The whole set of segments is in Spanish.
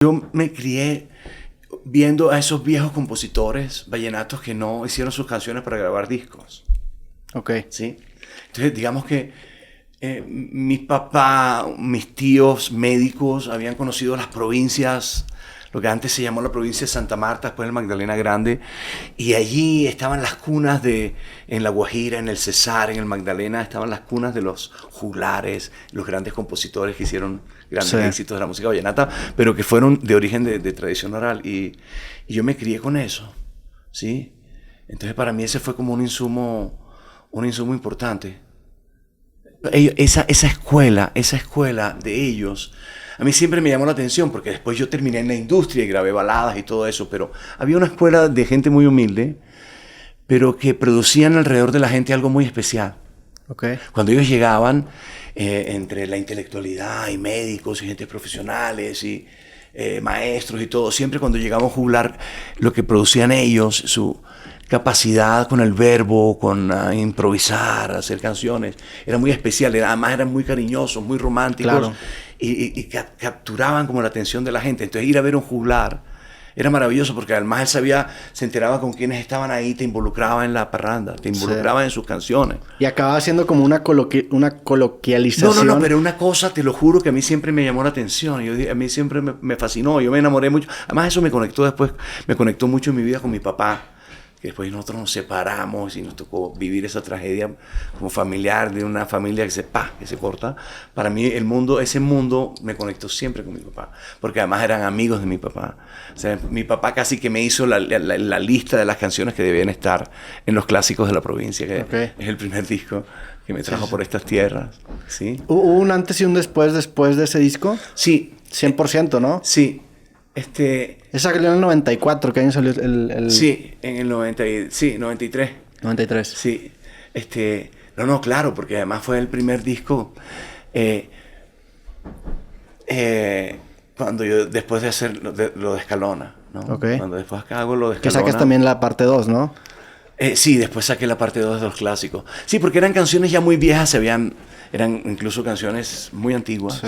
Yo me crié viendo a esos viejos compositores vallenatos que no hicieron sus canciones para grabar discos. Ok. ¿Sí? Entonces, digamos que mi papá, mis tíos médicos habían conocido las provincias, lo que antes se llamó la provincia de Santa Marta, después el Magdalena Grande, y allí estaban las cunas en La Guajira, en el Cesar, en el Magdalena, estaban las cunas de los juglares, los grandes compositores que hicieron grandes éxitos de la música vallenata, pero que fueron de origen de tradición oral, y yo me crié con eso, ¿sí? Entonces para mí ese fue como un insumo importante. Esa escuela de ellos, a mí siempre me llamó la atención, porque después yo terminé en la industria y grabé baladas y todo eso, pero había una escuela de gente muy humilde, pero que producían alrededor de la gente algo muy especial. Okay. Cuando ellos llegaban, entre la intelectualidad y médicos y gente profesionales y maestros y todo, siempre cuando llegamos a juglar, lo que producían ellos, su capacidad con el verbo, con improvisar, hacer canciones, era muy especial, además eran muy cariñosos, muy románticos, claro. y capturaban como la atención de la gente. Entonces ir a ver un juglar era maravilloso, porque además él se enteraba con quienes estaban ahí, te involucraba en la parranda, te involucraba en sus canciones. Y acababa siendo como una coloquialización. No, pero una cosa, te lo juro, que a mí siempre me llamó la atención, a mí siempre me fascinó, yo me enamoré mucho. Además eso me conectó mucho en mi vida con mi papá, que después nosotros nos separamos y nos tocó vivir esa tragedia como familiar, de una familia que se corta. Para mí ese mundo me conectó siempre con mi papá, porque además eran amigos de mi papá. O sea, mi papá casi que me hizo la lista de las canciones que debían estar en los clásicos de la provincia, que es el primer disco que me trajo por estas tierras. ¿Sí? ¿Hubo un antes y un después de ese disco? Sí. 100%, ¿no? Sí. Esa salió en el 94, ¿qué año salió el...? Sí, en el 93. 93. Sí. No, claro, porque además fue el primer disco cuando yo, después de hacer lo de Escalona, ¿no? Okay. Cuando después hago lo de Escalona. Que sacas también la parte 2, ¿no? Sí, después saqué la parte 2 de los clásicos. Sí, porque eran canciones ya muy viejas, eran incluso canciones muy antiguas. Sí.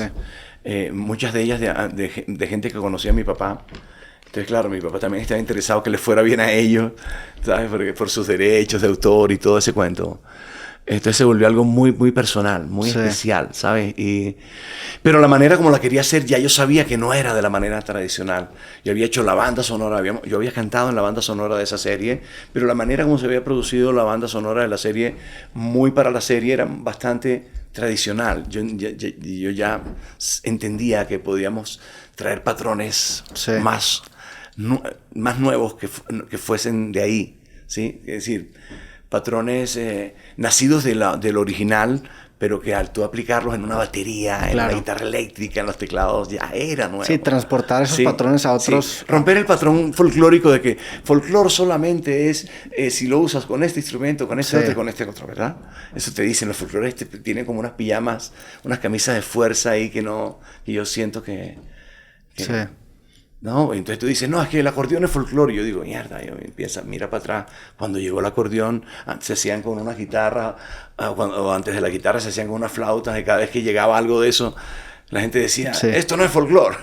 Muchas de ellas de gente que conocía a mi papá. Entonces, claro, mi papá también estaba interesado que les fuera bien a ellos, ¿sabes? Porque por sus derechos de autor y todo ese cuento. Entonces se volvió algo muy, muy personal, muy especial, ¿sabes? Pero la manera como la quería hacer, ya yo sabía que no era de la manera tradicional. Yo había hecho la banda sonora, yo había cantado en la banda sonora de esa serie, pero la manera como se había producido la banda sonora de la serie, muy para la serie, era bastante tradicional. Yo ya entendía que podíamos traer patrones más nuevos que fuesen de ahí, ¿sí? Es decir, patrones nacidos del original, pero que al tú aplicarlos en una batería, en la guitarra eléctrica, en los teclados, ya era nuevo. Sí, transportar esos patrones a otros... Sí. Romper el patrón folclórico de que folclore solamente es si lo usas con este instrumento, con este otro y con este otro, ¿verdad? Eso te dicen los folcloristas, tienen como unas pijamas, unas camisas de fuerza ahí que yo siento que sí. No, entonces tú dices, no, es que el acordeón es folclore. Yo digo, mierda, mira para atrás. Cuando llegó el acordeón, se hacían con una guitarra, o antes de la guitarra se hacían con unas flautas, y cada vez que llegaba algo de eso, la gente decía, esto no es folclore.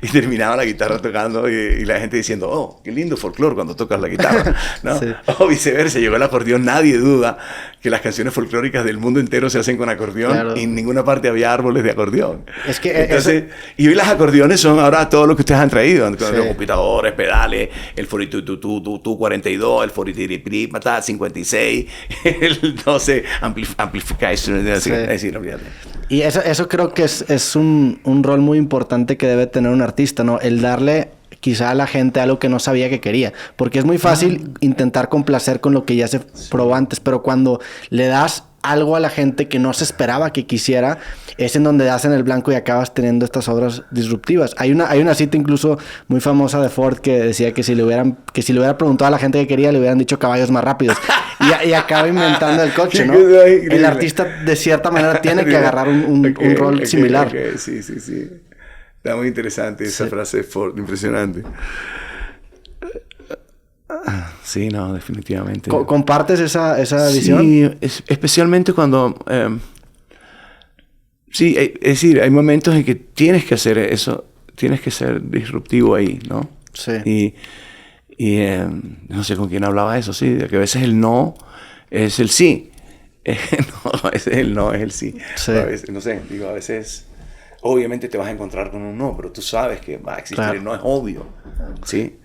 Y terminaba la guitarra tocando y la gente diciendo, oh, qué lindo folclore cuando tocas la guitarra, ¿no? Sí. O viceversa, llegó el acordeón, nadie duda que las canciones folclóricas del mundo entero se hacen con acordeón, claro. Y en ninguna parte había árboles de acordeón. Es que entonces, y hoy las acordeones son ahora todo lo que ustedes han traído, los computadores, pedales, el Foritutututu 42, el Foritiripi 56, el 12 amplification, es decir, olvídate. Y eso creo que es un rol muy importante que debe tener un artista, ¿no? El darle quizá a la gente algo que no sabía que quería. Porque es muy fácil intentar complacer con lo que ya se probó antes, pero cuando le das algo a la gente que no se esperaba que quisiera, es en donde das en el blanco y acabas teniendo estas obras disruptivas. Hay una cita incluso muy famosa de Ford que decía que si le hubiera preguntado a la gente que quería, le hubieran dicho caballos más rápidos. Y acaba inventando el coche, ¿no? El artista, de cierta manera, tiene que agarrar un rol similar. Sí. Está muy interesante esa frase de Ford, impresionante. Sí, no, definitivamente. ¿Compartes esa visión? Sí, especialmente cuando... sí, es decir, hay momentos en que tienes que hacer eso. tienes que ser disruptivo ahí, ¿no? Sí. Y no sé con quién hablaba eso, sí, de que a veces el no es el sí. No, a veces el no es el sí. Sí. A veces, no sé, digo, a veces obviamente te vas a encontrar con un no, pero tú sabes que va a existir, no es obvio, ¿sí?